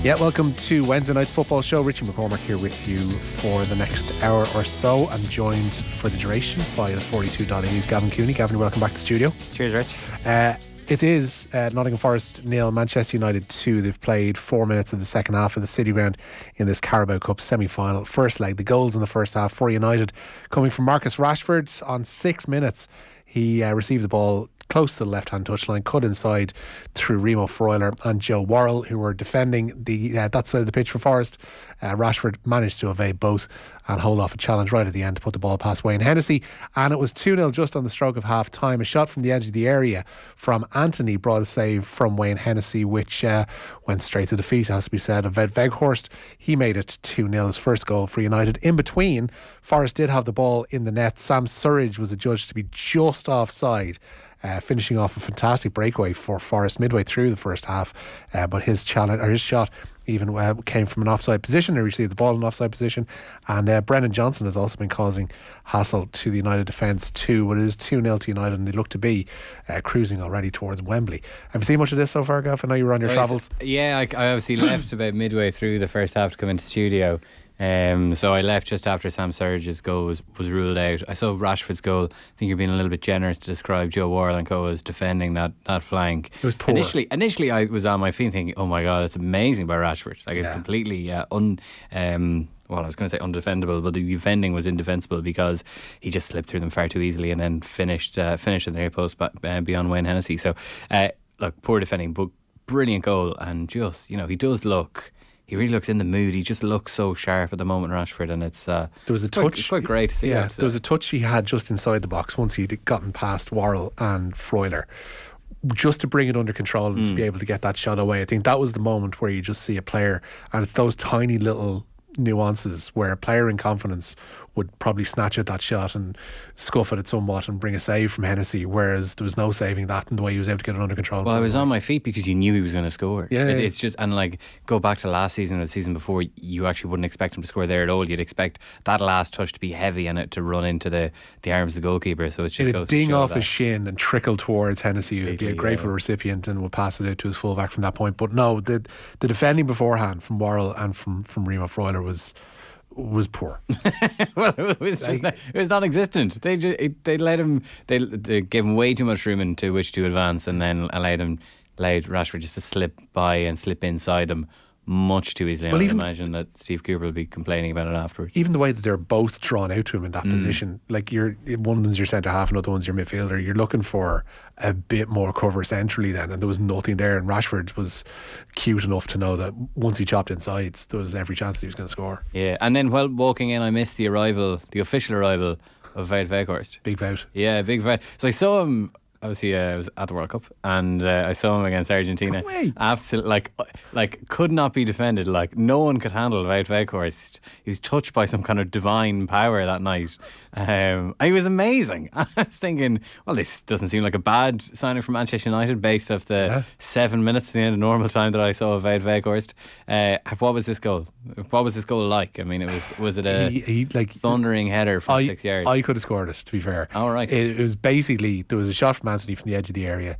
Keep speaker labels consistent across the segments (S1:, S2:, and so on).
S1: Yeah, welcome to Wednesday night's football show. Richie McCormack here with you for the next hour or so. I'm joined for the duration by the 42.8's Gavin Cooney. Gavin, welcome back to the studio.
S2: Cheers, Rich.
S1: It is Nottingham Forest 0, Manchester United 2. They've played 4 minutes of the second half of the City Ground in this Carabao Cup semi-final. First leg, the goals in the first half for United coming from Marcus Rashford on 6 minutes. He received the ball close to the left-hand touchline, cut inside through Remo Freuler and Joe Worrell, who were defending that side of the pitch for Forest. Rashford managed to evade both and hold off a challenge right at the end to put the ball past Wayne Hennessy, and it was 2-0 just on the stroke of half time. A shot from the edge of the area from Anthony brought a save from Wayne Hennessy, which went straight to the feet, has to be said, of Wout Weghorst. He made it 2-0, his first goal for United. In between, Forest did have the ball in the net. Sam Surridge was adjudged to be just offside, finishing off a fantastic breakaway for Forest midway through the first half, but his shot even came from an offside position. He received the ball in an offside position, and Brennan Johnson has also been causing hassle to the United defence too. But it is 2-0 to United, and they look to be cruising already towards Wembley. Have you seen much of this so far, Gav? I know you were on your travels.
S2: Yeah, I obviously left about midway through the first half to come into the studio. So I left just after Sam Surridge's goal was ruled out. I saw Rashford's goal. I think you're being a little bit generous to describe Joe Worrell and co as defending that flank.
S1: It was poor.
S2: Initially I was on my feet thinking, oh my God, that's amazing by Rashford. Like, it's completely well, I was going to say undefendable, but the defending was indefensible because he just slipped through them far too easily and then finished in the near post beyond Wayne Hennessy. So look, poor defending, but brilliant goal. And just, he really looks in the mood. He just looks so sharp at the moment, Rashford, and it's there
S1: was a touch.
S2: It's quite great to see.
S1: Yeah, there was a touch he had just inside the box once he'd gotten past Worrell and Freuler, just to bring it under control and to be able to get that shot away. I think that was the moment where you just see a player, and it's those tiny little nuances where a player in confidence would probably snatch at that shot and scuff at it somewhat and bring a save from Hennessy, whereas there was no saving that in the way he was able to get it under control.
S2: Well, I was on my feet because you knew he was going to score. It's just, and like, go back to last season or the season before, you actually wouldn't expect him to score there at all. You'd expect that last touch to be heavy and it to run into the arms of the goalkeeper. So it just goes
S1: ding
S2: to show
S1: off
S2: that.
S1: his shin and trickle towards Hennessy, who'd be a grateful recipient and would pass it out to his fullback from that point. But no, the defending beforehand from Worrell and from Remo Freuler was poor.
S2: Well, it was non-existent. They gave him way too much room into which to advance, and then allowed Rashford just to slip by and slip inside them much too easily. I imagine that Steve Cooper will be complaining about it afterwards. Even
S1: the way that they're both drawn out to him in that position, like one of them's your centre half, another one's your midfielder. You're looking for a bit more cover centrally then, and there was nothing there. And Rashford was cute enough to know that once he chopped inside, there was every chance that he was going to score.
S2: Yeah, and then while walking in, I missed the official arrival of Wout Weghorst.
S1: Big Wout.
S2: Yeah, big Wout. So I saw him. Obviously, I was at the World Cup, and I saw him against Argentina. Absolutely, like could not be defended. Like, no one could handle Wout Weghorst. He was touched by some kind of divine power that night. He was amazing. I was thinking, well, this doesn't seem like a bad signing for Manchester United based off the 7 minutes at the end of normal time that I saw of Wout Weghorst. What was this goal? What was this goal like? I mean, was it a thundering header from 6 yards?
S1: I could have scored it, to be fair.
S2: All right.
S1: It was basically, there was a shot from Anthony from the edge of the area,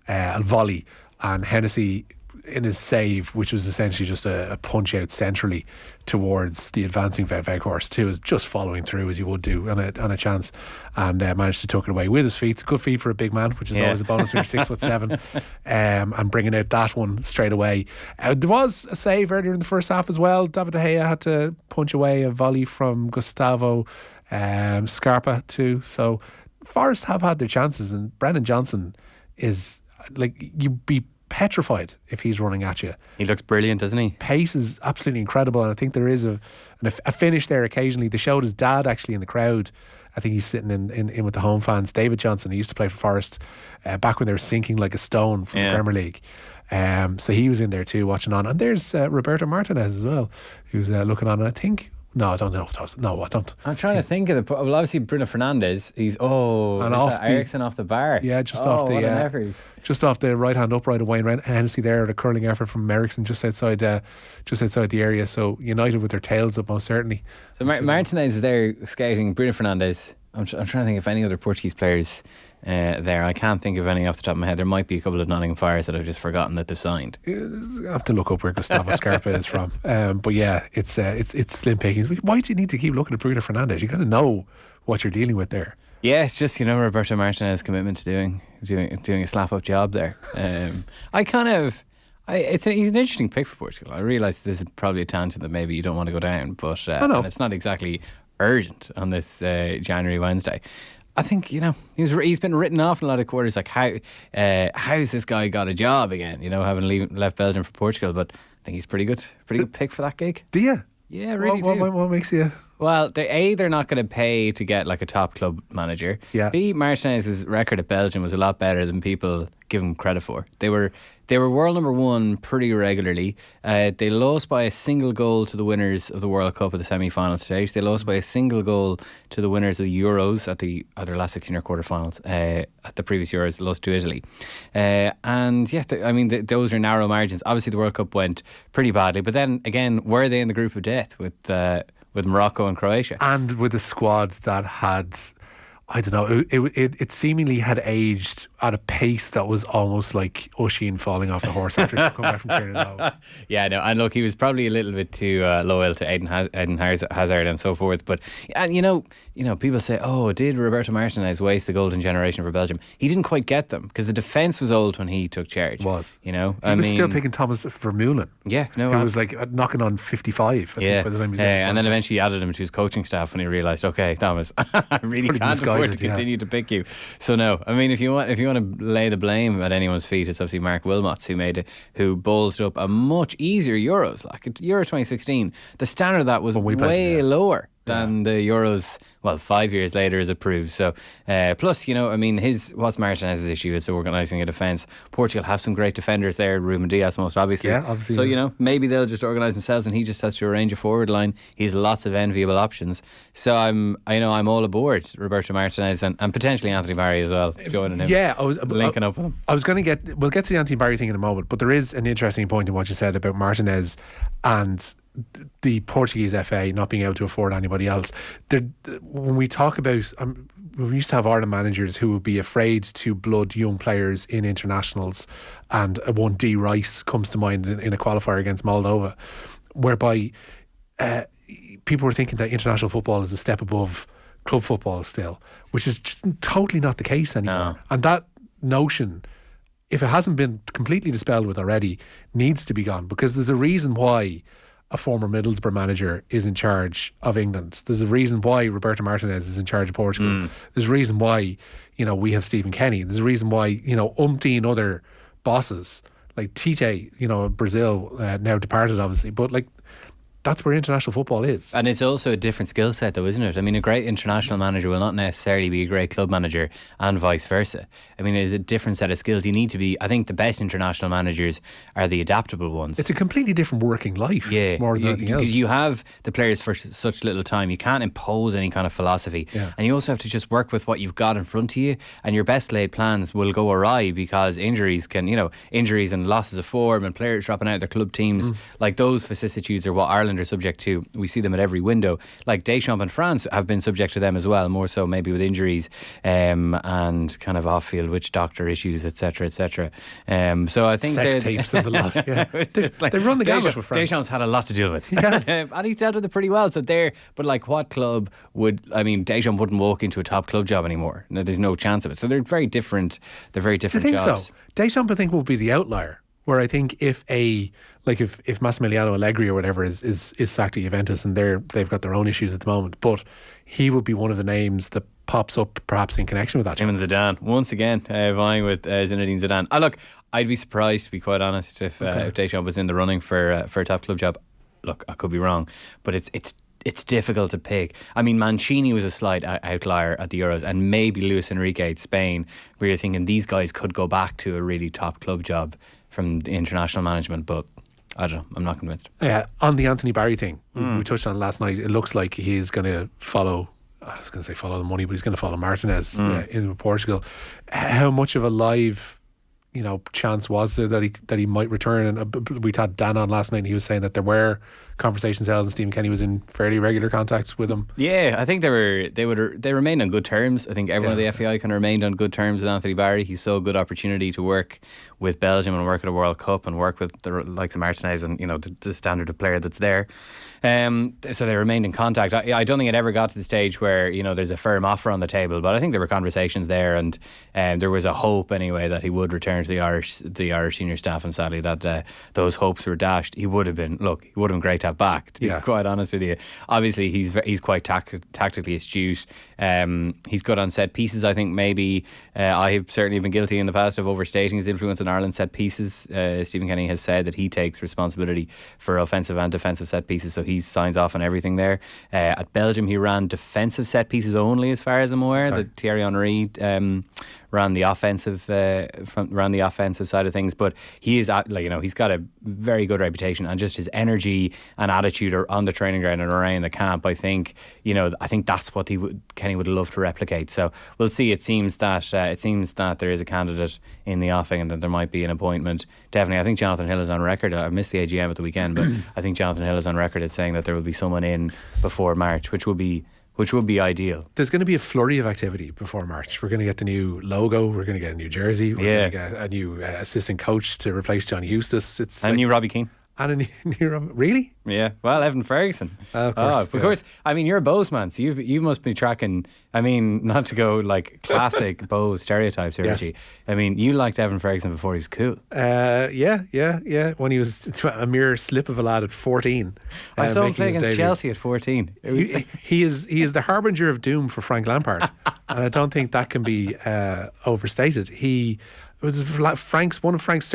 S1: a volley, and Hennessy in his save, which was essentially just a punch out centrally towards the advancing Weghorst, who was just following through as you would do on a chance, and managed to tuck it away with his feet. It's a good feet for a big man, which is always a bonus when you're 6'7", and bringing out that one straight away. There was a save earlier in the first half as well. David De Gea had to punch away a volley from Gustavo Scarpa too. So Forest have had their chances, and Brennan Johnson is, like, you'd be petrified if he's running at you.
S2: He looks brilliant, doesn't he?
S1: Pace is absolutely incredible, and I think there is a finish there occasionally. They showed his dad actually in the crowd. I think he's sitting in with the home fans. David Johnson, he used to play for Forest back when they were sinking like a stone from the Premier League. So he was in there too, watching on. And there's Roberto Martinez as well, who's looking on. And I think, no, I don't know. No, I don't.
S2: I'm trying to think of well, obviously Bruno Fernandes. He's Ericsson off the bar.
S1: Yeah, just off the right hand upright of Wayne Hennessy there. A curling effort from Ericsson just outside the area. So United with their tails up, most certainly.
S2: So Martinez is there scouting Bruno Fernandes. I'm trying to think if any other Portuguese players there. I can't think of any off the top of my head. There might be a couple of Nottingham Forest that I've just forgotten that they've signed.
S1: I have to look up where Gustavo Scarpa is from. But yeah, it's slim pickings. Why do you need to keep looking at Bruno Fernandes? You got to know what you're dealing with there.
S2: Yeah, it's just, Roberto Martinez's commitment to doing a slap up job there. He's an interesting pick for Portugal. I realise this is probably a tangent that maybe you don't want to go down, but and it's not exactly urgent on this January Wednesday. I think he's been written off in a lot of quarters. Like how's this guy got a job again? Having left Belgium for Portugal, but I think he's pretty good pick for that gig.
S1: Do you?
S2: Yeah, really.
S1: What makes you?
S2: Well, they're not going to pay to get like a top club manager.
S1: Yeah.
S2: B, Martinez's record at Belgium was a lot better than people give him credit for. They were world number one pretty regularly. They lost by a single goal to the winners of the World Cup at the semi-final stage. They lost by a single goal to the winners of the Euros at their last 16 or quarterfinals. At the previous Euros, they lost to Italy. Those are narrow margins. Obviously, the World Cup went pretty badly, but then again, were they in the group of death with Morocco and Croatia?
S1: And with a squad that had, I don't know, it seemingly had aged at a pace that was almost like Oisin falling off the horse after coming back from turning it over.
S2: Yeah, no, and look, he was probably a little bit too loyal to Eden Hazard and so forth. But people say, "Oh, did Roberto Martinez waste the golden generation for Belgium?" He didn't quite get them because the defence was old when he took charge.
S1: He was still picking Thomas Vermeulen.
S2: Yeah, no,
S1: who was like knocking on 55.
S2: Yeah,
S1: by the time he was
S2: and then eventually he added him to his coaching staff when he realised, okay, Thomas, I really can't afford to continue to pick you. So no, I mean, if you want to lay the blame at anyone's feet, it's obviously Mark Wilmots who ballsed up a much easier Euros. Like Euro 2016, the standard of that was way lower than the Euros. Well, 5 years later, as it proves. So, plus, what's Martinez's issue is organising a defence. Portugal have some great defenders there. Ruben Dias, most obviously.
S1: Yeah, obviously.
S2: So, maybe they'll just organise themselves, and he just has to arrange a forward line. He has lots of enviable options. So I'm all aboard Roberto Martinez and potentially Anthony Barry as well. Joining him.
S1: Yeah,
S2: linking up with him.
S1: We'll get to the Anthony Barry thing in a moment, but there is an interesting point in what you said about Martinez and the Portuguese FA not being able to afford anybody else. When we talk about, we used to have Ireland managers who would be afraid to blood young players in internationals, and one D Rice comes to mind in a qualifier against Moldova, whereby people were thinking that international football is a step above club football still, which is just totally not the case anymore.
S2: No.
S1: And that notion, if it hasn't been completely dispelled with already, needs to be gone, because there's a reason why a former Middlesbrough manager is in charge of England. There's a reason why Roberto Martinez is in charge of Portugal. There's a reason why we have Stephen Kenny. There's a reason why umpteen other bosses like Tite, Brazil, now departed obviously, but like that's where international football is.
S2: And it's also a different skill set though, isn't it? I mean, a great international manager will not necessarily be a great club manager, and vice versa. I mean, it's a different set of skills. You need to be, I think the best international managers are the adaptable ones.
S1: It's a completely different working life, more than anything else.
S2: Because you have the players for such little time. You can't impose any kind of philosophy.
S1: Yeah.
S2: And you also have to just work with what you've got in front of you, and your best laid plans will go awry because injuries and losses of form and players dropping out of their club teams, like those vicissitudes are what Ireland are subject to. We see them at every window. Like Deschamps and France have been subject to them as well, more so maybe with injuries and kind of off-field witch doctor issues, etc., etc. So I think
S1: sex tapes and the lot. Yeah. they run the gamut with France.
S2: Deschamps had a lot to deal with.
S1: Yes.
S2: And he's dealt with it pretty well. So but like what club Deschamps wouldn't walk into a top club job anymore. No, there's no chance of it. So they're very different. They're very different
S1: jobs. Do you think
S2: jobs.
S1: so? Deschamps, I think, will be the outlier. Where I think if Massimiliano Allegri or whatever is sacked at Juventus, and they've got their own issues at the moment, but he would be one of the names that pops up perhaps in connection with that.
S2: Him and Zidane once again vying with Zinedine Zidane. Look, I'd be surprised, to be quite honest, if Deschamps was in the running for a top club job. Look, I could be wrong, but it's difficult to pick. I mean, Mancini was a slight outlier at the Euros, and maybe Luis Enrique at Spain, where you're thinking these guys could go back to a really top club job from the international management, but I don't know, I'm not convinced.
S1: On the Anthony Barry thing, we touched on it last night. It looks like he's going to follow, I was going to say follow the money, but he's going to follow Martinez in Portugal. How much of a live chance was there that he might return? And we had Dan on last night, and he was saying that there were conversations held, and Stephen Kenny was in fairly regular contact with him.
S2: Yeah, I think they remained on good terms. I think everyone at the FAI kind of remained on good terms with Anthony Barry. He saw a good opportunity to work with Belgium and work at a World Cup and work with the likes of Martinez and the standard of player that's there. So they remained in contact. I don't think it ever got to the stage where there's a firm offer on the table, but I think there were conversations there, and there was a hope anyway that he would return to the Irish senior staff. And sadly, that those hopes were dashed. He would have been great to have back. To be quite honest with you, obviously he's quite tactically astute. He's good on set pieces. I think maybe I have certainly been guilty in the past of overstating his influence in Ireland set pieces. Stephen Kenny has said that he takes responsibility for offensive and defensive set pieces, so he signs off on everything there. At Belgium, he ran defensive set pieces only, as far as I'm aware. That Thierry Henry ran the offensive side of things, but he is he's got a very good reputation, and just his energy and attitude on the training ground and around the camp. I think that's what Kenny would love to replicate. So we'll see. It seems that there is a candidate in the offing, and that there might be an appointment. Definitely, I think Jonathan Hill is on record. I missed the AGM at the weekend, but I think Jonathan Hill is on record as saying that there will be someone in before March, which would be ideal.
S1: There's going to be a flurry of activity before March. We're going to get the new logo. We're going to get a new jersey. We're going to get a new assistant coach to replace Johnny Eustace. It's
S2: a new Robbie Keane.
S1: And a new Robbie. Really?
S2: Yeah. Well, Evan Ferguson.
S1: Of course.
S2: Of course. I mean, you're a Bose man, so you must be tracking. I mean, not to go like classic Bose stereotypes here, Richie. I mean, you liked Evan Ferguson before he was cool.
S1: Yeah. When he was a mere slip of a lad at 14.
S2: I saw him play against Chelsea at 14.
S1: He is the harbinger of doom for Frank Lampard, and I don't think that can be overstated. It was one of Frank's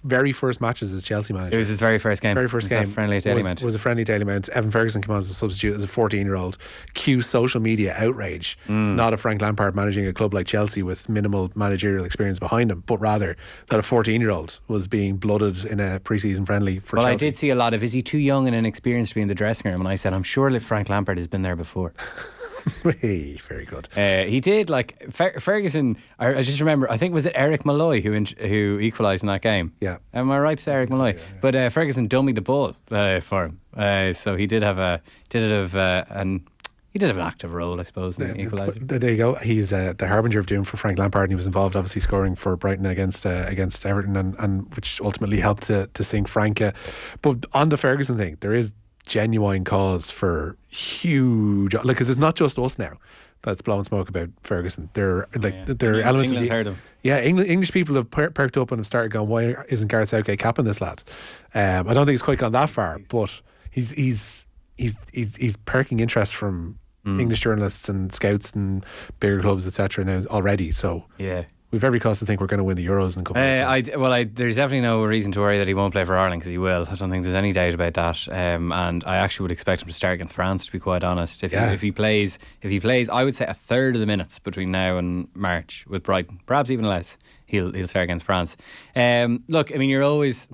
S1: very first matches as Chelsea manager.
S2: It was his very first game. Friendly at Dalymount.
S1: Was a friendly at Dalymount. Evan Ferguson came on as a substitute as a 14-year-old. Cue social media outrage. Not a Frank Lampard managing a club like Chelsea with minimal managerial experience behind him, but rather that a 14-year-old was being blooded in a pre-season friendly for Chelsea.
S2: Well, I did see a lot of, is he too young and inexperienced to be in the dressing room? And I said, I'm sure that Frank Lampard has been there before.
S1: Hey, very good.
S2: He did, like Ferguson. I just remember, I think was it Eric Malloy who equalised in that game.
S1: Yeah,
S2: am I right to say Eric Malloy? So, yeah. But Ferguson dummied the ball for him. So he did have an active role, I suppose, in equalising.
S1: There you go. He's the harbinger of doom for Frank Lampard, and he was involved, obviously, scoring for Brighton against Everton, and which ultimately helped to sink Frank. But on the Ferguson thing, there is genuine cause for huge, because it's not just us now that's blowing smoke about Ferguson. There are elements
S2: England's heard him.
S1: Yeah, English people have perked up and have started going, why isn't Gareth Southgate capping this lad? I don't think he's quite gone that far, but he's perking interest from English journalists and scouts and bigger clubs, etc. now already. So
S2: yeah,
S1: we've every cause to think we're going to win the Euros in a couple of years.
S2: There's definitely no reason to worry that he won't play for Ireland, because he will. I don't think there's any doubt about that. And I actually would expect him to start against France, to be quite honest. If he plays, I would say a third of the minutes between now and March with Brighton, perhaps even less, he'll start against France. Look, I mean, you're always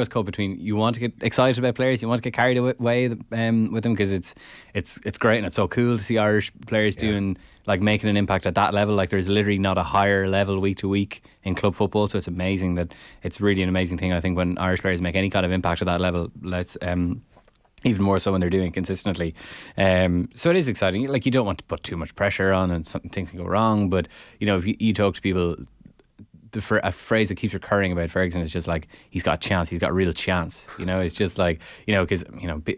S2: caught between, you want to get excited about players, you want to get carried away with them, because it's great and it's so cool to see Irish players doing, like, making an impact at that level. Like, there's literally not a higher level week to week in club football, so it's amazing that it's really an amazing thing, I think, when Irish players make any kind of impact at that level. Even more so when they're doing it consistently. So it is exciting. Like, you don't want to put too much pressure on, and things can go wrong, but if you talk to people, a phrase that keeps recurring about Ferguson is just like, he's got chance, he's got real chance. It's just like, because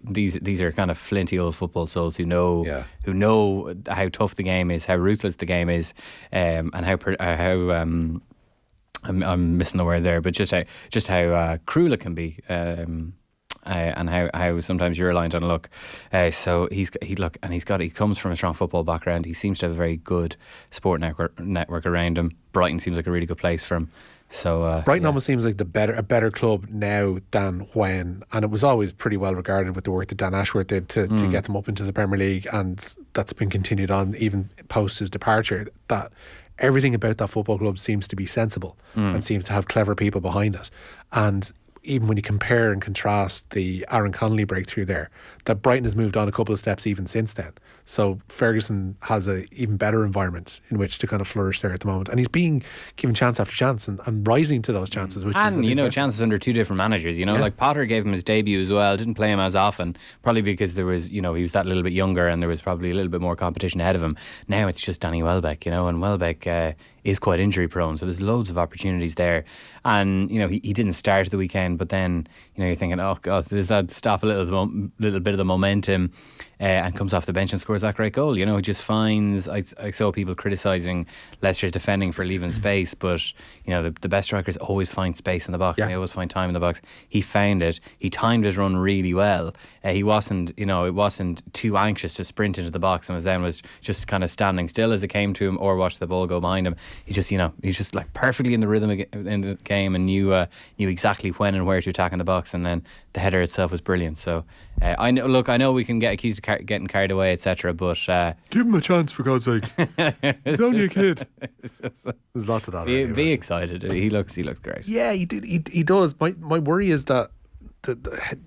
S2: these are kind of flinty old football souls who know how tough the game is, how ruthless the game is, and how I'm missing the word there, but just how cruel it can be. And how sometimes you're reliant on luck. So he comes from a strong football background. He seems to have a very good sport network around him. Brighton seems like a really good place for him. So
S1: Brighton almost seems like a better club now than when, and it was always pretty well regarded with the work that Dan Ashworth did to get them up into the Premier League, and that's been continued on even post his departure. That everything about that football club seems to be sensible and seems to have clever people behind it, and even when you compare and contrast the Aaron Connolly breakthrough there, that Brighton has moved on a couple of steps even since then. So Ferguson has a even better environment in which to kind of flourish there at the moment, and he's being given chance after chance and rising to those chances. Which
S2: and
S1: is,
S2: chances under two different managers. Like Potter gave him his debut as well. Didn't play him as often, probably because there was he was that little bit younger and there was probably a little bit more competition ahead of him. Now it's just Danny Welbeck, and Welbeck is quite injury prone, so there's loads of opportunities there. And he didn't start the weekend, but then you're thinking, oh god, does that stop a little bit of the momentum? And comes off the bench and scores that great goal. He just finds. I saw people criticising Leicester's defending for leaving space, but the best strikers always find space in the box. Yeah. They always find time in the box. He found it. He timed his run really well. He wasn't, it wasn't too anxious to sprint into the box, and was just kind of standing still as it came to him, or watch the ball go behind him. He just, he's just like perfectly in the rhythm in the game, and knew exactly when and where to attack in the box, and then the header itself was brilliant. So I know we can get accused of getting carried away, etc. But
S1: give him a chance, for God's sake. He's only a kid. There's lots of that.
S2: Be excited. He looks great.
S1: Yeah, he does. My worry is that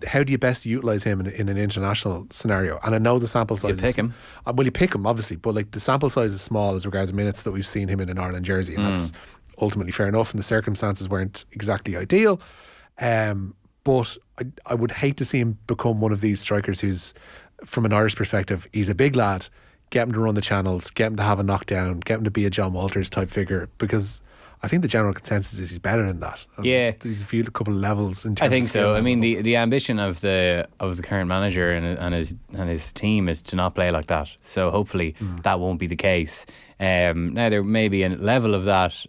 S1: how do you best utilise him in an international scenario? And I know the sample size.
S2: You pick him.
S1: Well, you pick him obviously, but like the sample size is small as regards minutes that we've seen him in an Ireland jersey, and that's ultimately fair enough. And the circumstances weren't exactly ideal. But I would hate to see him become one of these strikers who's, from an Irish perspective, he's a big lad. Get him to run the channels, get him to have a knockdown, get him to be a John Walters type figure, because I think the general consensus is he's better than that.
S2: Yeah,
S1: he's a couple of levels in terms
S2: I think
S1: of
S2: so. I mean, the ambition of the current manager and his team is to not play like that. So hopefully that won't be the case. Now there may be a level of that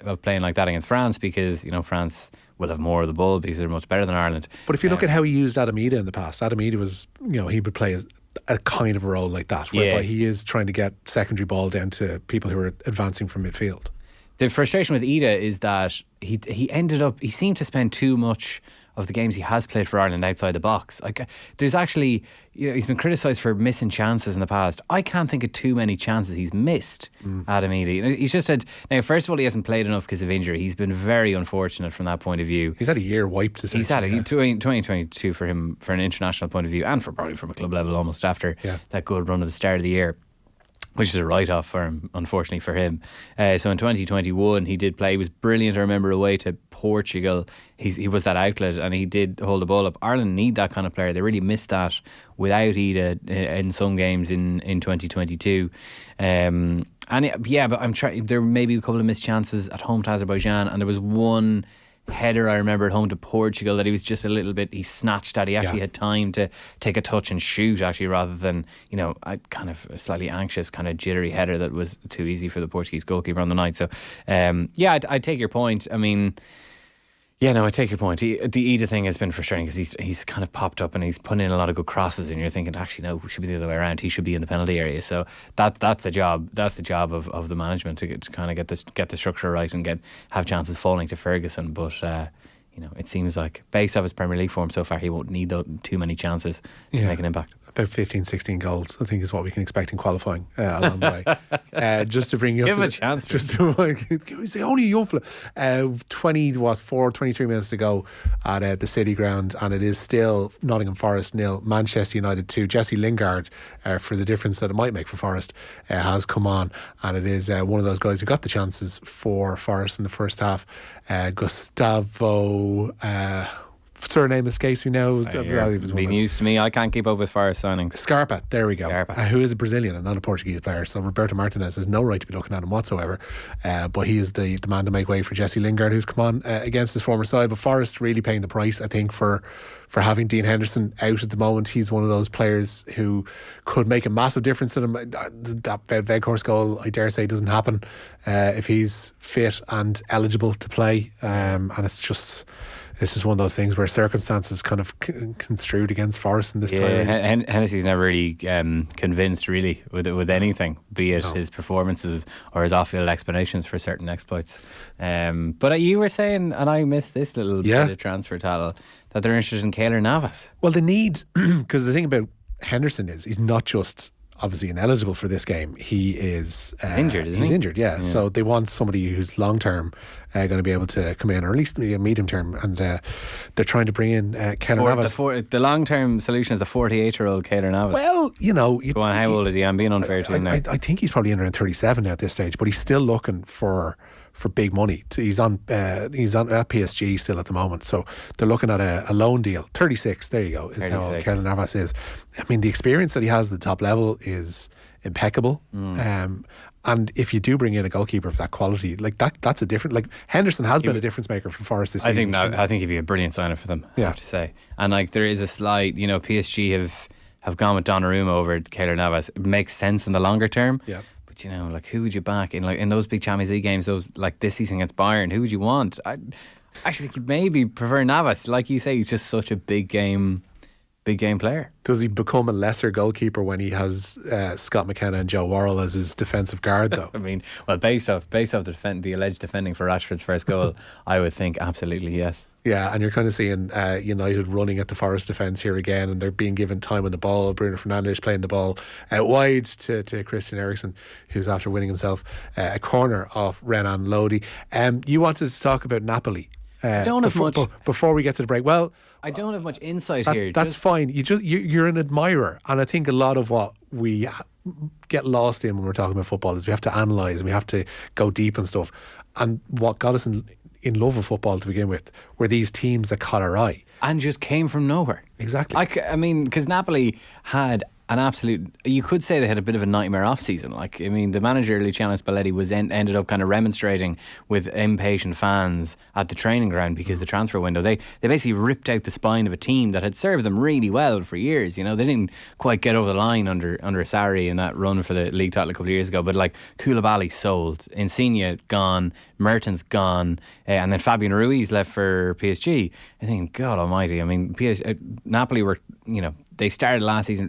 S2: of playing like that against France, because France will have more of the ball because they're much better than Ireland.
S1: But if you look at how he used Adam Ida in the past, Adam Ida was, he would play a kind of a role like that, whereby he is trying to get secondary ball down to people who are advancing from midfield.
S2: The frustration with Ida is that he seemed to spend too much of the games he has played for Ireland outside the box. There's actually, he's been criticised for missing chances in the past. I can't think of too many chances he's missed, Adam Eady. He's just said, now first of all, he hasn't played enough because of injury. He's been very unfortunate from that point of view.
S1: He's had a year wiped, essentially.
S2: He's had 2022 for him, from an international point of view, and probably from a club level almost, after that good run at the start of the year, which is a write-off for him, unfortunately for him. So in 2021 he did play. He was brilliant. I remember away to Portugal, he was that outlet and he did hold the ball up. Ireland need that kind of player. They really missed that without Ida in some games in 2022. But I'm trying. There may be a couple of missed chances at home to Azerbaijan, and there was one header I remember at home to Portugal that he was just a little bit, he snatched at. He actually had time to take a touch and shoot, actually, rather than a kind of a slightly anxious, kind of jittery header that was too easy for the Portuguese goalkeeper on the night. So I take your point. I mean, I take your point. The Ida thing has been frustrating because he's kind of popped up and he's putting in a lot of good crosses, and you're thinking, actually, no, it should be the other way around. He should be in the penalty area. So that's the job. That's the job of the management to kind of get the structure right and have chances falling to Ferguson. But it seems like based off his Premier League form so far, he won't need too many chances to make an impact.
S1: About 15, 16 goals, I think, is what we can expect in qualifying along the way. Just to bring you up
S2: give
S1: to
S2: him a chance.
S1: Just to say, only a young fella. 23 minutes to go at the City Ground, and it is still Nottingham Forest 0, Manchester United 2. Jesse Lingard, for the difference that it might make for Forest, has come on, and it is one of those guys who got the chances for Forest in the first half. Gustavo. Surname escapes me now.
S2: Be news to me. I can't keep up with Forest signings.
S1: Scarpa, there we go. Who is a Brazilian and not a Portuguese player. So Roberto Martinez has no right to be looking at him whatsoever. But he is the man to make way for Jesse Lingard, who's come on against his former side. But Forest really paying the price, I think, for having Dean Henderson out at the moment. He's one of those players who could make a massive difference to them. That Weghorst goal, I dare say, doesn't happen if he's fit and eligible to play. And it's just one of those things where circumstances kind of construed against Forest in this time.
S2: Hennessy's never really convinced really with anything, be it his performances or his off-field explanations for certain exploits. But you were saying, and I missed this little bit of transfer tattle, that they're interested in Keylor Navas.
S1: Well, they need, because the thing about Henderson is he's not just obviously ineligible for this game. He is
S2: injured, isn't
S1: he's
S2: he?
S1: injured, yeah. So they want somebody who's long term going to be able to come in, or at least medium term, and they're trying to bring in Keylor Navas.
S2: The long term solution is the 48-year-old Keylor Navas.
S1: Well, go
S2: on, how old is he? I'm being unfair to him now.
S1: I think he's probably around 37 now at this stage, but he's still looking for big money. He's on at PSG still at the moment, so they're looking at a loan deal. 36, there you go, is 36. How old Keylor Navas is. I mean, the experience that he has at the top level is impeccable. And if you do bring in a goalkeeper of that quality, like that's a different. Like Henderson has been a difference maker for Forest this season.
S2: I think he'd be a brilliant signing for them. I have to say, and like there is a slight, PSG have gone with Donnarumma over Keylor Navas. It makes sense in the longer term.
S1: Yeah.
S2: Like who would you back in those big Champions League games? Those like this season against Bayern, who would you want? I actually think you'd maybe prefer Navas. Like you say, he's just such a big game player.
S1: Does he become a lesser goalkeeper when he has Scott McKenna and Joe Worrell as his defensive guard, though?
S2: I mean, well, based off the alleged defending for Rashford's first goal, I would think absolutely yes.
S1: Yeah, and you're kind of seeing United running at the Forest defence here again, and they're being given time on the ball. Bruno Fernandes playing the ball out wide to Christian Eriksen, who's after winning himself a corner off Renan Lodi. You wanted to talk about Napoli.
S2: I don't have much
S1: before we get to the break. Well,
S2: I don't have much insight here.
S1: That's fine. You're an admirer, and I think a lot of what we get lost in when we're talking about football is we have to analyse and we have to go deep and stuff. And what got us in love with football to begin with were these teams that caught our eye
S2: and just came from nowhere.
S1: Exactly.
S2: I mean, because Napoli had an absolute, you could say they had a bit of a nightmare off season. Like, I mean, the manager Luciano Spalletti was ended up kind of remonstrating with impatient fans at the training ground because the transfer window, they basically ripped out the spine of a team that had served them really well for years. They didn't quite get over the line under Serie in that run for the league title a couple of years ago. But like Koulibaly sold, Insigne gone, Mertens gone, and then Fabian Ruiz left for PSG. I think, God Almighty, I mean, Napoli were, they started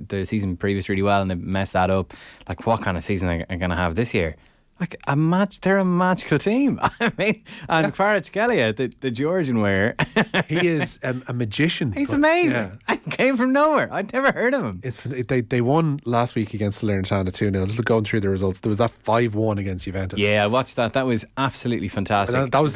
S2: the season previous really well, and they messed that up. Like, what kind of season are they going to have this year? Like they're a magical team. I mean, and Kvaratskhelia, the Georgian wearer,
S1: he is a magician.
S2: He's amazing. Yeah. I came from nowhere. I'd never heard of him.
S1: They won last week against Salernitana 2-0. Just going through the results, there was that 5-1 against Juventus.
S2: Yeah, I watched that. That was absolutely fantastic.
S1: That was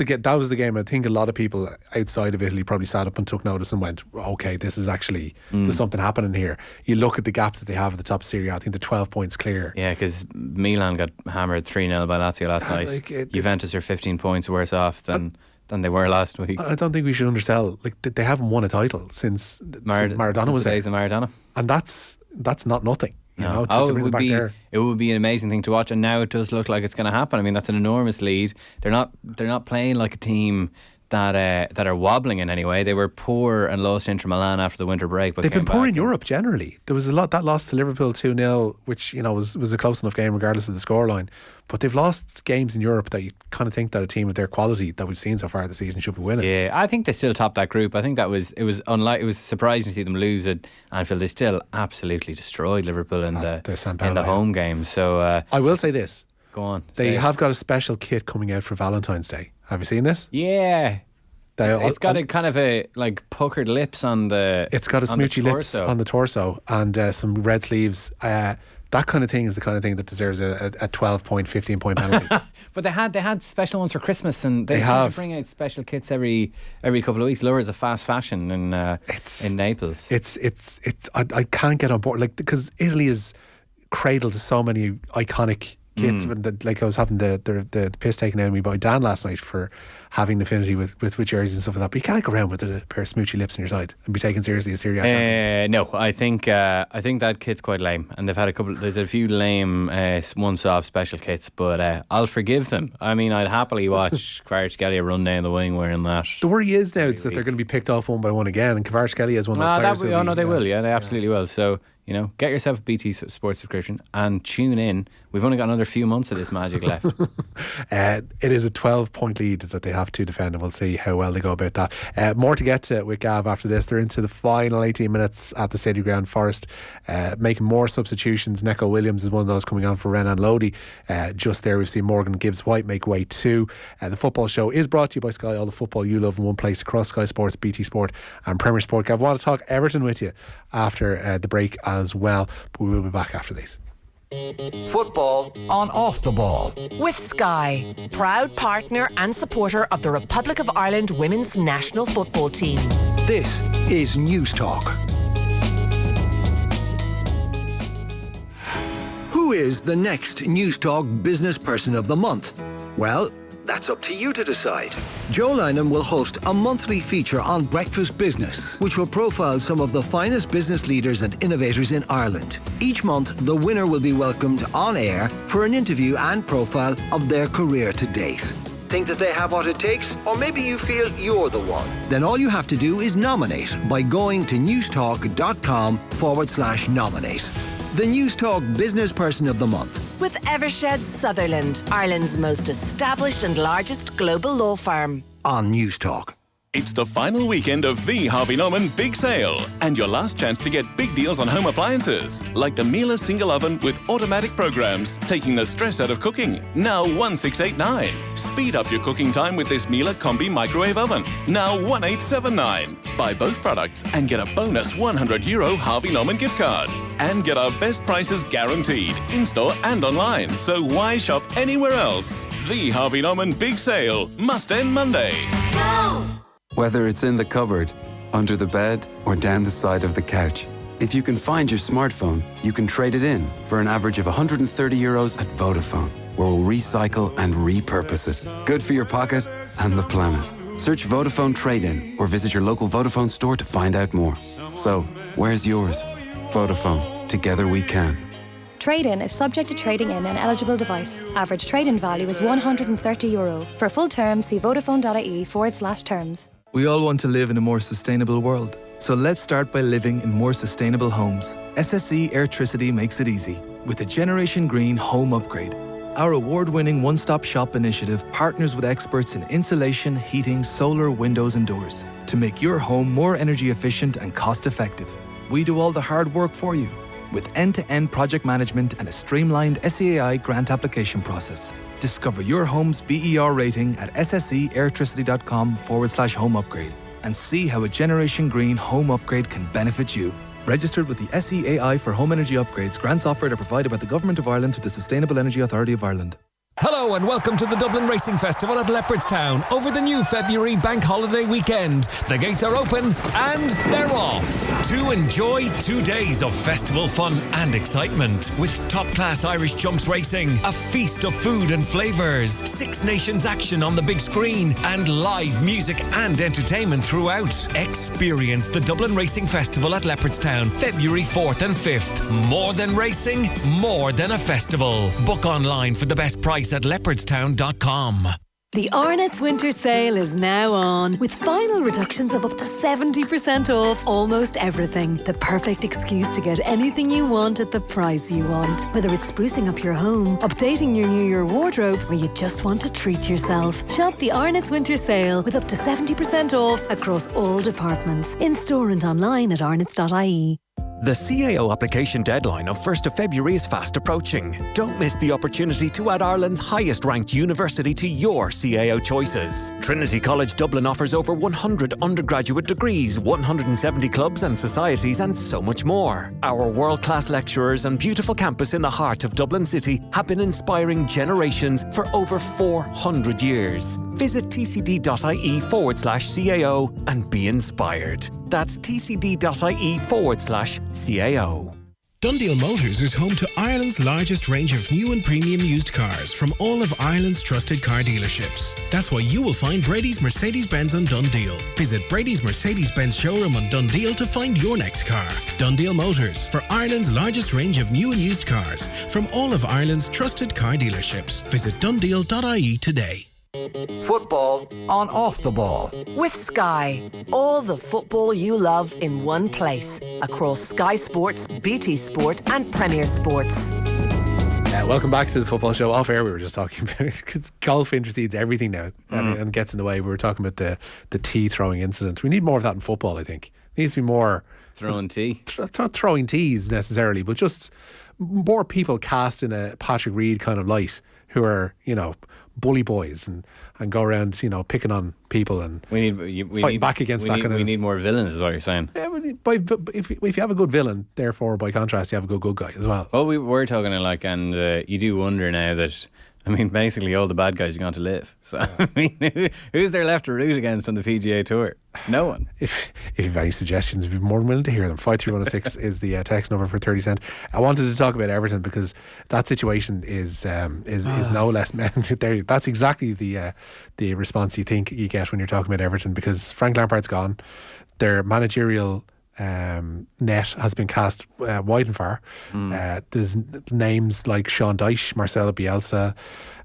S1: the game. I think a lot of people outside of Italy probably sat up and took notice and went, "Okay, this is actually there's something happening here." You look at the gap that they have at the top of Serie A. I think they're 12 points clear.
S2: Yeah, because Milan got hammered 3-0 by Lazio last night. Juventus are 15 points worse off than they were last week.
S1: I don't think we should undersell. Like, they haven't won a title since Maradona was there.
S2: Days of Maradona, and
S1: that's not nothing.
S2: No.
S1: To bring them back there.
S2: It would be an amazing thing to watch, and now it does look like it's going to happen. I mean, that's an enormous lead. They're not playing like a team that are wobbling in any way. They were poor and lost to Inter Milan after the winter break. But
S1: they've been poor in Europe generally. There was a lot that loss to Liverpool 2-0, which was a close enough game regardless of the scoreline. But they've lost games in Europe that you kind of think that a team of their quality that we've seen so far this season should be winning.
S2: Yeah, I think they still topped that group. I think it was surprising to see them lose at Anfield. They still absolutely destroyed Liverpool in the home game. So
S1: I will say this.
S2: Go on.
S1: They have got a special kit coming out for Valentine's Day. Have you seen this?
S2: Yeah. It's got a kind of a like puckered lips on the. It's got a smoochy lips
S1: on the torso and some red sleeves. That kind of thing is the kind of thing that deserves a 12-point, 15-point penalty.
S2: But they had special ones for Christmas, and they bring out special kits every couple of weeks. Lures of fast fashion in Naples.
S1: I can't get on board, like, because Italy is cradle to so many iconic kits. Like, I was having the piss taken out of me by Dan last night for having an affinity with jerseys and stuff like that. But you can't go around with a pair of smoochy lips on your side and be taken seriously as Serie A champions.
S2: No, I think that kit's quite lame, and they've had there's a few lame once-off special kits, but I'll forgive them. I mean, I'd happily watch Kvaratskhelia run down the wing wearing that.
S1: The worry is now that they're going to be picked off one by one again, and Kvaratskhelia is one of those players.
S2: They will. Yeah, they absolutely will. So, get yourself a BT Sports subscription and tune in. We've only got another few months of this magic left.
S1: It is a 12-point lead that they have to defend, and we'll see how well they go about that. More to get to with Gav after this. They're into the final 18 minutes at the City Ground. Forest making more substitutions. Neco Williams is one of those coming on for Renan Lodi. Just there we've seen Morgan Gibbs-White make way too. The football show is brought to you by Sky. All the football you love in one place across Sky Sports, BT Sport and Premier Sport. Gav, I want to talk Everton with you after the break as well, but we will be back after these.
S3: Football on Off the Ball.
S4: With Sky, proud partner and supporter of the Republic of Ireland women's national football team.
S3: This is News Talk. Who is the next News Talk Business Person of the Month? Well, that's up to you to decide. Joe Lynham will host a monthly feature on Breakfast Business, which will profile some of the finest business leaders and innovators in Ireland. Each month, the winner will be welcomed on air for an interview and profile of their career to date. Think that they have what it takes? Or maybe you feel you're the one? Then all you have to do is nominate by going to newstalk.com/nominate. The News Talk Business Person of the Month.
S4: With Evershed Sutherland, Ireland's most established and largest global law firm.
S3: On News Talk.
S5: It's the final weekend of the Harvey Norman Big Sale and your last chance to get big deals on home appliances like the Miele single oven with automatic programs, taking the stress out of cooking. Now 1,689. Speed up your cooking time with this Miele Combi microwave oven. Now 1,879. Buy both products and get a bonus €100 Harvey Norman gift card. And get our best prices guaranteed, in-store and online. So why shop anywhere else? The Harvey Norman Big Sale must end Monday.
S4: Go!
S6: Whether it's in the cupboard, under the bed, or down the side of the couch, if you can find your smartphone, you can trade it in for an average of €130 at Vodafone, where we'll recycle and repurpose it. Good for your pocket and the planet. Search Vodafone Trade-In or visit your local Vodafone store to find out more. So, where's yours? Vodafone. Together we can.
S7: Trade-in is subject to trading in an eligible device. Average trade-in value is €130. For full terms, see vodafone.ie/terms.
S8: We all want to live in a more sustainable world. So let's start by living in more sustainable homes. SSE Airtricity makes it easy with the Generation Green Home Upgrade. Our award-winning one-stop shop initiative partners with experts in insulation, heating, solar, windows and doors to make your home more energy efficient and cost-effective. We do all the hard work for you with end-to-end project management and a streamlined SEAI grant application process. Discover your home's BER rating at sseairtricity.com/home upgrade and see how a Generation Green home upgrade can benefit you. Registered with the SEAI for home energy upgrades. Grants offered are provided by the Government of Ireland through the Sustainable Energy Authority of Ireland.
S9: Hello and welcome to the Dublin Racing Festival at Leopardstown over the new February bank holiday weekend. The gates are open and they're off to enjoy 2 days of festival fun and excitement with top-class Irish jumps racing, a feast of food and flavours, Six Nations action on the big screen and live music and entertainment throughout. Experience the Dublin Racing Festival at Leopardstown February 4th and 5th. More than racing, more than a festival. Book online for the best price at leopardstown.com.
S10: The Arnott's Winter Sale is now on, with final reductions of up to 70% off almost everything. The perfect excuse to get anything you want at the price you want. Whether it's sprucing up your home, updating your New Year wardrobe, or you just want to treat yourself. Shop the Arnott's Winter Sale with up to 70% off across all departments. In-store and online at arnotts.ie.
S9: The CAO application deadline of 1st of February is fast approaching. Don't miss the opportunity to add Ireland's highest ranked university to your CAO choices. Trinity College Dublin offers over 100 undergraduate degrees, 170 clubs and societies and so much more. Our world-class lecturers and beautiful campus in the heart of Dublin City have been inspiring generations for over 400 years. Visit tcd.ie/CAO and be inspired. That's tcd.ie/CAO.
S11: Dundeel Motors is home to Ireland's largest range of new and premium used cars from all of Ireland's trusted car dealerships. That's why you will find Brady's Mercedes-Benz on Dundeel. Visit Brady's Mercedes-Benz showroom on Dundeel to find your next car. Dundeel Motors, for Ireland's largest range of new and used cars from all of Ireland's trusted car dealerships. Visit dundeel.ie today.
S3: Football on Off the Ball.
S4: With Sky, all the football you love in one place. Across Sky Sports, BT Sport and Premier Sports.
S1: Welcome back to the football show. Off air we were just talking about it. Golf intercedes everything now and gets in the way. We were talking about the tea throwing incident. We need more of that in football, I think. It needs to be more
S2: throwing tea.
S1: Not throwing teas necessarily, but just more people cast in a Patrick Reed kind of light, who are, bully boys and go around, picking on people and fight back against that kind of...
S2: We need more villains, is what you're saying.
S1: Yeah, if you have a good villain, therefore, by contrast, you have a good guy as well.
S2: Well, we were talking and you do wonder now that, basically all the bad guys are going to live. So, who's there left to root against on the PGA Tour? No one.
S1: If you have any suggestions, we'd be more than willing to hear them. 53106 is the text number for 30 cent. I wanted to talk about Everton because that situation is no less there. That's exactly the response you think you get when you're talking about Everton, because Frank Lampard's gone. Their managerial net has been cast wide and far. There's names like Sean Dyche, Marcelo Bielsa,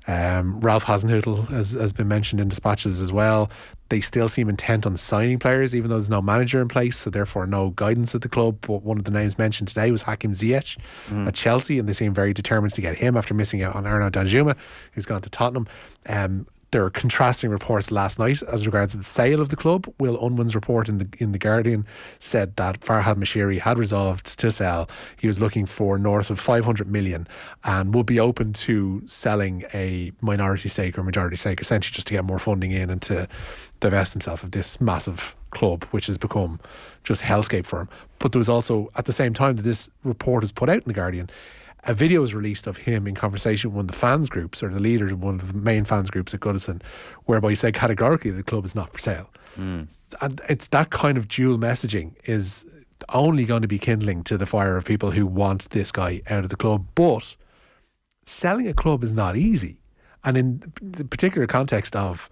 S1: Ralph Hasenhüttl has been mentioned in dispatches as well. They still seem intent on signing players, even though there's no manager in place, so therefore no guidance at the club. But one of the names mentioned today was Hakim Ziyech at Chelsea, and they seem very determined to get him after missing out on Arnaud Danjuma, who's gone to Tottenham. There are contrasting reports last night as regards to the sale of the club. Will Unwin's report in the Guardian said that Farhad Moshiri had resolved to sell. He was looking for north of 500 million and would be open to selling a minority stake or majority stake, essentially just to get more funding in and to divest himself of this massive club, which has become just hellscape for him. But there was also, at the same time that this report was put out in the Guardian, a video was released of him in conversation with one of the fans groups, or the leader of one of the main fans groups at Goodison, whereby he said categorically the club is not for sale. And it's that kind of dual messaging is only going to be kindling to the fire of people who want this guy out of the club. But selling a club is not easy. And in the particular context of,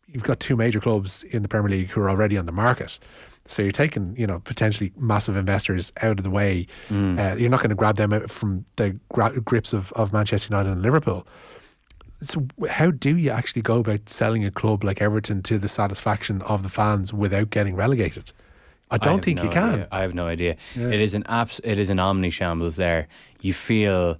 S1: you've got two major clubs in the Premier League who are already on the market. So you're taking, potentially massive investors out of the way. You're not going to grab them out from the grips of Manchester United and Liverpool. So how do you actually go about selling a club like Everton to the satisfaction of the fans without getting relegated? I don't think you can.
S2: I have no idea. Yeah. It is an omni shambles there. You feel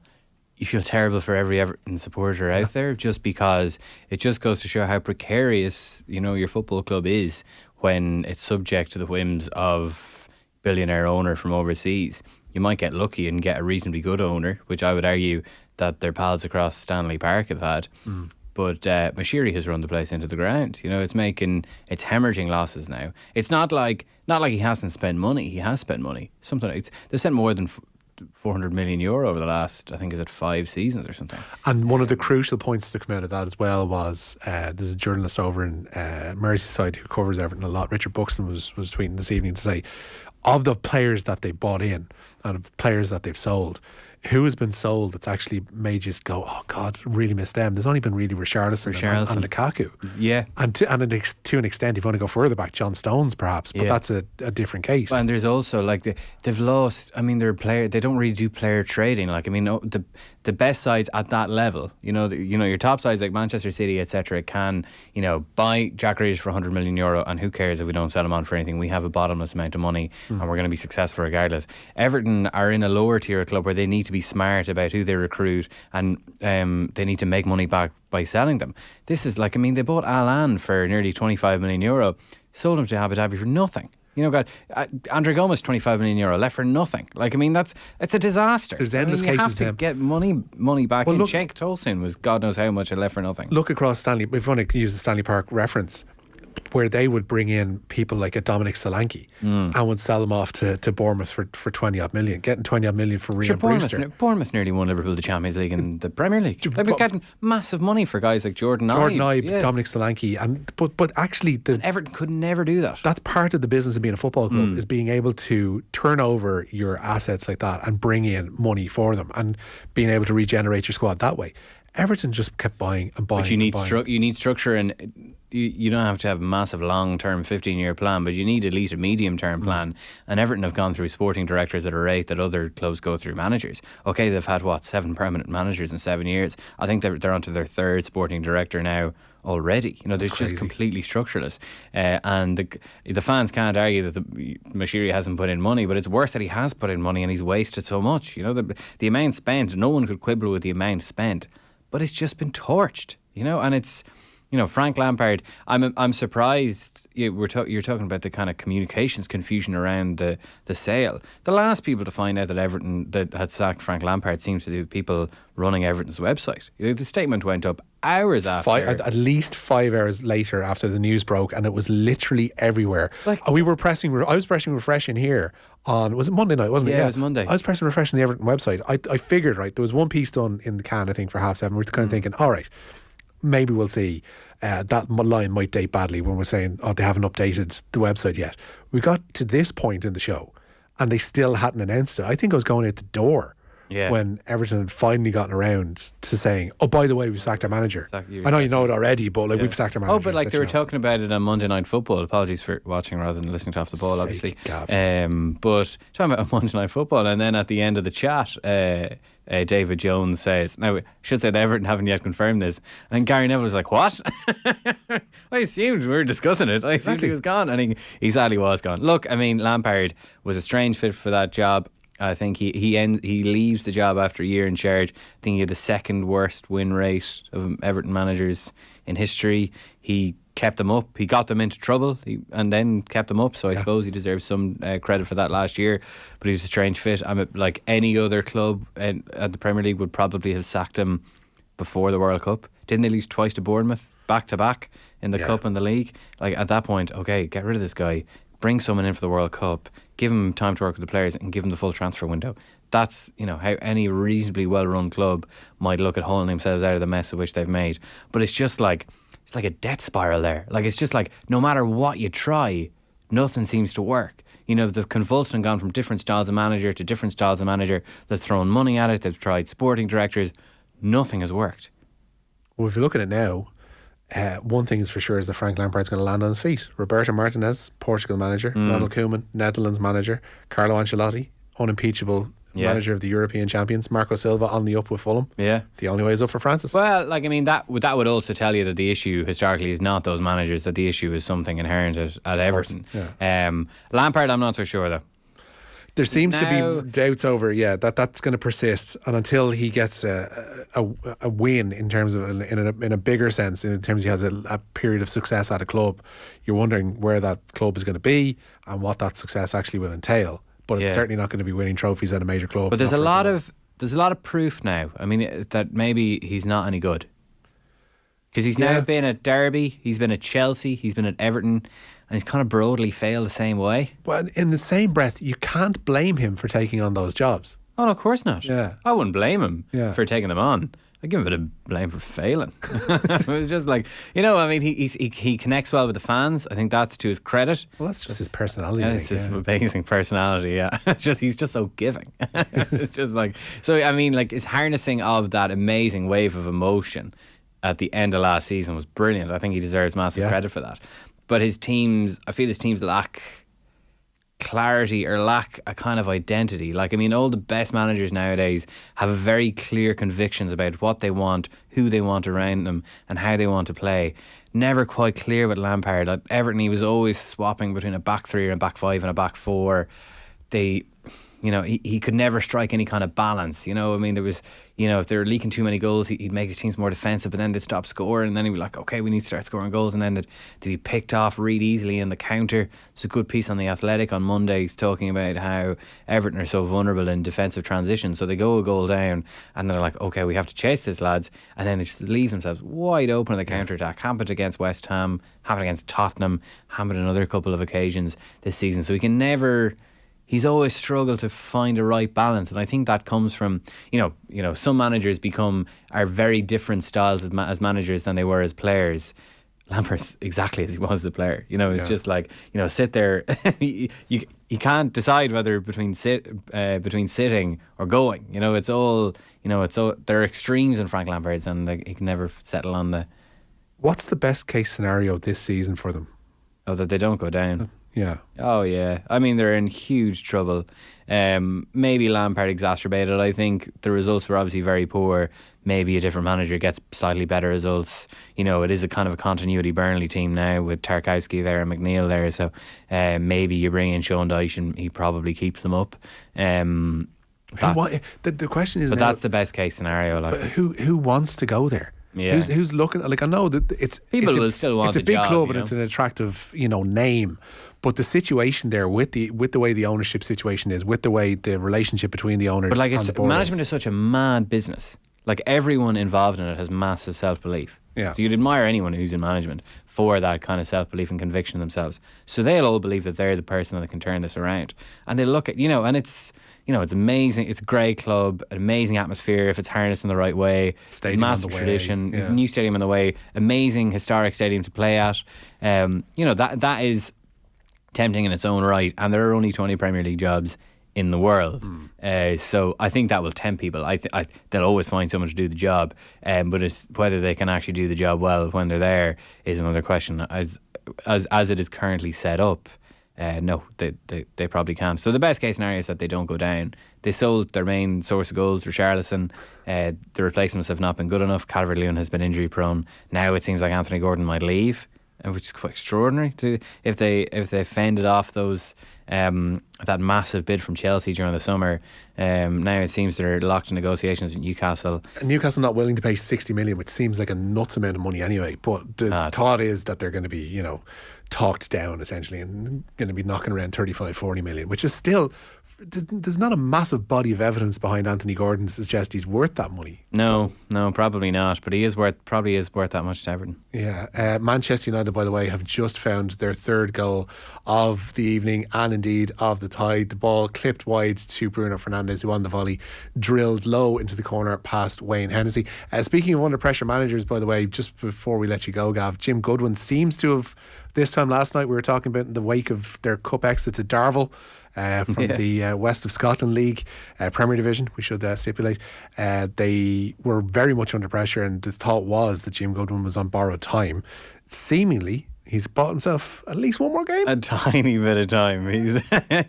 S2: terrible for every Everton supporter out there, just because it just goes to show how precarious your football club is when it's subject to the whims of billionaire owner from overseas. You might get lucky and get a reasonably good owner, which I would argue that their pals across Stanley Park have had. But Moshiri has run the place into the ground. It's hemorrhaging losses now. It's not like he hasn't spent money. He has spent money. They've spent more than 400 million euro over the last, I think, is it 5 seasons or something.
S1: And one of the crucial points to come out of that as well was there's a journalist over in Merseyside who covers Everton a lot, Richard Buxton, was tweeting this evening to say, of the players that they bought in and of players that they've sold, who has been sold that's actually made you go, oh God, really miss them? There's only been really Richarlison. And Lukaku.
S2: Yeah.
S1: And to an extent, if you want to go further back, John Stones perhaps, but that's a different case.
S2: And there's also they've lost, they don't really do player trading. The best sides at that level, your top sides like Manchester City, etc., can, buy Jack Grealish for 100 million euro, and who cares if we don't sell him on for anything? We have a bottomless amount of money and we're going to be successful regardless. Everton are in a lower tier club where they need to be smart about who they recruit, and they need to make money back by selling them. This is they bought Alan for nearly 25 million euro, sold him to Abu Dhabi for nothing. Andre Gomez, 25 million euro, left for nothing. It's a disaster.
S1: There's endless cases.
S2: You have to get money back. Well, Cenk Tosin was God knows how much, and left for nothing.
S1: Look across Stanley, if you want to use the Stanley Park reference, where they would bring in people like a Dominic Solanke and would sell them off to Bournemouth for 20 odd million, getting 20 odd million for Ryan Brewster.
S2: Bournemouth nearly won Liverpool the Champions League and the Premier League. They've been getting massive money for guys like Jordan Ibe,
S1: Dominic Solanke, but actually
S2: Everton could never do that.
S1: That's part of the business of being a football club, is being able to turn over your assets like that and bring in money for them and being able to regenerate your squad that way. Everton just kept buying and buying.
S2: But you need structure, and you don't have to have a massive long-term 15-year plan, but you need at least a medium-term plan. And Everton have gone through sporting directors at a rate that other clubs go through managers. Okay, they've had 7 permanent managers in 7 years. I think they're onto their 3rd sporting director now already. They're just completely structureless. And the fans can't argue that Moshiri hasn't put in money, but it's worse that he has put in money and he's wasted so much. The amount spent, no one could quibble with the amount spent, but it's just been torched. And Frank Lampard, I'm surprised you're talking about the kind of communications confusion around the sale. The last people to find out that Everton that had sacked Frank Lampard seems to be people running Everton's website. The statement went up hours after.
S1: At least 5 hours later after the news broke, and it was literally everywhere. I was pressing refresh in here on, was it Monday night, wasn't it?
S2: Yeah, it was Monday.
S1: I was pressing refresh on the Everton website. I figured, right, there was one piece done in the can, I think, for 7:30. We're kind of thinking, all right, maybe we'll see. That line might date badly when we're saying, they haven't updated the website yet. We got to this point in the show and they still hadn't announced it. I think I was going out the door when Everton had finally gotten around to saying, by the way, we've sacked our manager. I know you know it already, but we've sacked our manager.
S2: But they were talking about it on Monday Night Football. Apologies for watching rather than listening to Off the Ball, obviously. But talking about Monday Night Football, and then at the end of the chat, David Jones says, now I should say that Everton haven't yet confirmed this, and Gary Neville was like, what? I assumed we were discussing it. I assumed he was gone, and he sadly was gone. Look, I mean, Lampard was a strange fit for that job. I think he leaves the job after a year in charge. I think he had the second worst win rate of Everton managers in history. He kept them up. He got them into trouble and then kept them up. So I suppose he deserves some credit for that last year. But he was a strange fit. Like any other club at the Premier League would probably have sacked him before the World Cup. Didn't they lose twice to Bournemouth back to back in the Cup and the League? Like at that point, okay, get rid of this guy. Bring someone in for the World Cup, give him time to work with the players and give him the full transfer window. That's, how any reasonably well-run club might look at hauling themselves out of the mess of which they've made. But it's just like, it's like a death spiral there. Like, it's just like, no matter what you try, nothing seems to work. They've convulsed and gone from different styles of manager to different styles of manager. They've thrown money at it. They've tried sporting directors. Nothing has worked.
S1: Well, if you look at it now, one thing is for sure is that Frank Lampard's going to land on his feet. Roberto Martinez, Portugal manager. Ronald Koeman, Netherlands manager. Carlo Ancelotti, unimpeachable manager of the European champions. Marco Silva on the up with Fulham. Yeah. The only way is up for Francis.
S2: Well, that would also tell you that the issue historically is not those managers, that the issue is something inherent at Everton. Lampard, I'm not so sure though.
S1: There seems to be doubts over, that's going to persist, and until he gets a win in terms of in a bigger sense, in terms he has a period of success at a club, you're wondering where that club is going to be and what that success actually will entail. But it's certainly not going to be winning trophies at a major club.
S2: But there's a lot of proof now. I mean, that maybe he's not any good. Because he's now been at Derby, he's been at Chelsea, he's been at Everton, and he's kind of broadly failed the same way.
S1: Well, in the same breath, you can't blame him for taking on those jobs.
S2: Oh, no, of course not.
S1: Yeah.
S2: I wouldn't blame him for taking them on. I'd give him a bit of blame for failing. It was just like, he connects well with the fans. I think that's to his credit.
S1: Well, that's just his personality.
S2: Yeah, it's his amazing personality, he's just so giving. It's just like, so I mean, like, his harnessing of that amazing wave of emotion at the end of last season was brilliant. I think he deserves massive credit for that. But I feel his teams lack clarity or lack a kind of identity. Like, I mean, all the best managers nowadays have very clear convictions about what they want, who they want around them, and how they want to play. Never quite clear with Lampard. At Everton, he was always swapping between a back three and a back five and a back four. He could never strike any kind of balance. I mean, there was, if they were leaking too many goals, he'd make his teams more defensive, but then they'd stop scoring, and then he'd be like, okay, we need to start scoring goals, and then they'd be picked off really easily in the counter. There's a good piece on The Athletic on Mondays talking about how Everton are so vulnerable in defensive transition, so they go a goal down, and they're like, okay, we have to chase this, lads, and then they just leave themselves wide open in the counter-attack. Happened against West Ham, happened against Tottenham, happened on another couple of occasions this season, so he's always struggled to find a right balance, and I think that comes from some managers are very different styles as managers than they were as players. Lampard's exactly as he was as a player. It's just like, sit there. you can't decide whether between sitting or going. It's all there are extremes in Frank Lampard's, and he can never settle on the.
S1: What's the best case scenario this season for them?
S2: Oh, that they don't go down.
S1: Yeah.
S2: Oh, yeah. I mean, they're in huge trouble. Maybe Lampard exacerbated. I think the results were obviously very poor. Maybe a different manager gets slightly better results. It is a kind of a continuity Burnley team now with Tarkowski there and McNeil there. So maybe you bring in Sean Dyche and he probably keeps them up.
S1: The question is,
S2: but that's the best case scenario.
S1: But who wants to go there?
S2: Yeah.
S1: Who's looking? Like, I know that it's
S2: will still want
S1: it's a
S2: the
S1: big
S2: job,
S1: club
S2: you
S1: and it's
S2: know?
S1: an attractive name, but the situation there with the way the ownership situation is, with the way the relationship between the owners,
S2: But like,
S1: and
S2: it's
S1: the board
S2: management is such a mad business. Like, everyone involved in it has massive self-belief.
S1: Yeah.
S2: So you'd admire anyone who's in management for that kind of self-belief and conviction themselves. So they'll all believe that they're the person that can turn this around. And they look at, and it's, it's amazing. It's a great club, an amazing atmosphere if it's harnessed in the right way.
S1: Stadium
S2: massive
S1: on the way,
S2: tradition,
S1: yeah.
S2: new stadium on the way, amazing historic stadium to play at. That is tempting in its own right. And there are only 20 Premier League jobs in the world. So I think that will tempt people. They'll always find someone to do the job, but it's whether they can actually do the job well when they're there is another question. As it is currently set up, no, they probably can't. So the best case scenario is that they don't go down. They sold their main source of goals, Richarlison. The replacements have not been good enough. Calvert-Lewin has been injury prone. Now it seems like Anthony Gordon might leave, which is quite extraordinary. If they fended off those that massive bid from Chelsea during the summer, now it seems they're locked in negotiations with Newcastle.
S1: And Newcastle not willing to pay 60 million, which seems like a nuts amount of money anyway. But the thought is that they're going to be, talked down essentially, and going to be knocking around 35, 40 million, which is still. There's not a massive body of evidence behind Anthony Gordon to suggest he's worth that money.
S2: No, probably not. But he probably is worth that much to Everton.
S1: Yeah. Manchester United, by the way, have just found their third goal of the evening and indeed of the tie. The ball clipped wide to Bruno Fernandes, who on the volley drilled low into the corner past Wayne Hennessy. Speaking of under pressure managers, by the way, just before we let you go, Gav, Jim Goodwin seems to have, this time last night we were talking about in the wake of their cup exit to Darvel, from the West of Scotland League, Premier Division, we should stipulate. They were very much under pressure, and the thought was that Jim Goodwin was on borrowed time. Seemingly, he's bought himself at least one more game.
S2: A tiny bit of time.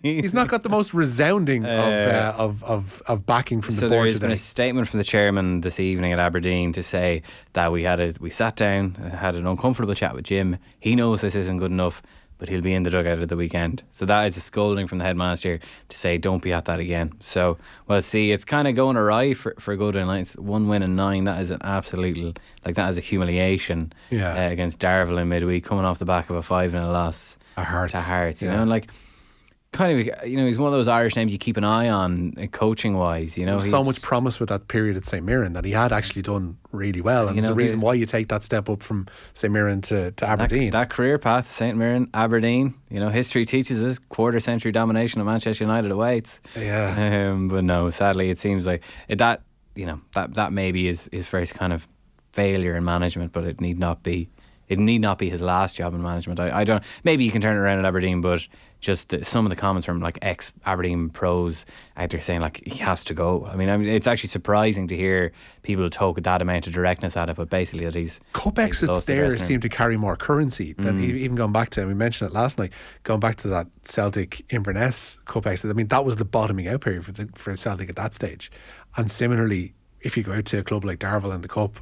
S1: He's not got the most resounding of backing from the board today.
S2: So there has been a statement from the chairman this evening at Aberdeen to say that we sat down, had an uncomfortable chat with Jim. He knows this isn't good enough, but he'll be in the dugout at the weekend. So that is a scolding from the headmaster to say, don't be at that again. So, well, see, it's kind of going awry for Goodwin. Like, it's 1 win and 9. That is an absolute, that is a humiliation against Darvel in midweek, coming off the back of a 5-0 loss to Hearts. You know, and kind of, he's one of those Irish names you keep an eye on, coaching wise.
S1: There's so much promise with that period at St Mirren that he had actually done really well, and it's the reason why you take that step up from St Mirren to Aberdeen.
S2: That career path, St Mirren, Aberdeen. History teaches us quarter century domination of Manchester United awaits.
S1: Yeah.
S2: But no, sadly, it seems like that maybe is his first kind of failure in management, but it need not be. It need not be his last job in management. I don't. Maybe you can turn it around at Aberdeen, but just some of the comments from ex-Aberdeen pros out there saying he has to go. I mean, it's actually surprising to hear people talk that amount of directness at it, but basically that he's
S1: cup exits there seem to carry more currency than even going back to. And we mentioned it last night. Going back to that Celtic Inverness cup exit. I mean, that was the bottoming out period for Celtic at that stage. And similarly, if you go out to a club like Darvel in the cup.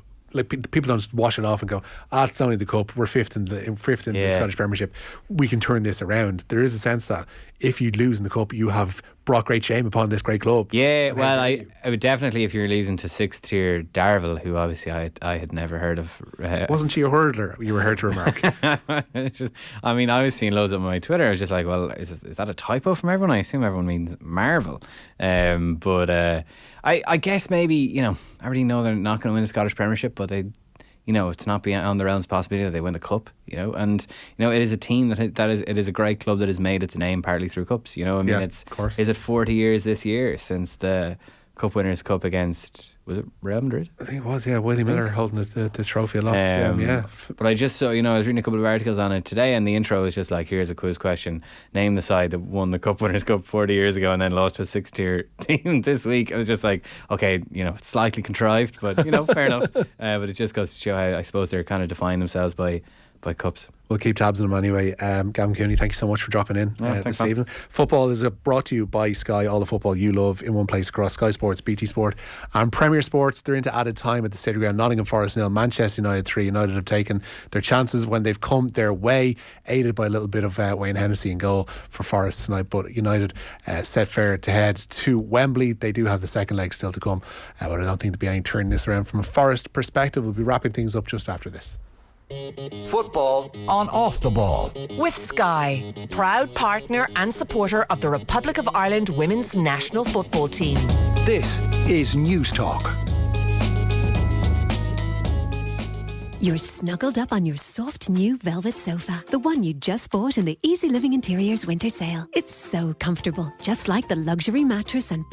S1: People don't just wash it off and go, it's only the cup, we're fifth in the Scottish Premiership, we can turn this around. There is a sense that if you lose in the cup, you have brought great shame upon this great club.
S2: Yeah, well, I would definitely, if you're losing to 6th tier Darvel, who obviously I had never heard of.
S1: Wasn't she a hurdler, you were heard to remark?
S2: I was seeing loads of them on my Twitter. I was just like, well, is that a typo from everyone? I assume everyone means Marvel. But I guess maybe, Aberdeen know they're not going to win the Scottish Premiership, but they, it's not beyond the realms possibility that they win the cup, and it is a team it is a great club that has made its name partly through cups. Of course. Is it 40 years this year since the Cup Winners' Cup against, was it Real Madrid?
S1: I think it was, yeah. Willie Miller holding the trophy aloft.
S2: But I just saw, I was reading a couple of articles on it today, and the intro was just here's a quiz question. Name the side that won the Cup Winners' Cup 40 years ago and then lost to a 6th tier team this week. I was just okay, it's slightly contrived, but fair enough. But it just goes to show how I suppose they're kind of defining themselves by cups.
S1: We'll keep tabs on them anyway. Gavin Cooney, thank you so much for dropping in this evening. Football is brought to you by Sky. All the football you love in one place across Sky Sports, BT Sport and Premier Sports. They're into added time at the City Ground. Nottingham Forest 0, Manchester United 3. United have taken their chances when they've come their way, aided by a little bit of Wayne Hennessy in goal for Forest tonight. But United set fair to head to Wembley. They do have the second leg still to come, but I don't think there'll be any turning this around from a Forest perspective. We'll be wrapping things up just after this.
S3: Football on Off the Ball.
S4: With Sky, proud partner and supporter of the Republic of Ireland women's national football team.
S3: This is News Talk.
S12: You're snuggled up on your soft new velvet sofa, the one you just bought in the Easy Living Interiors winter sale. It's so comfortable, just like the luxury mattress and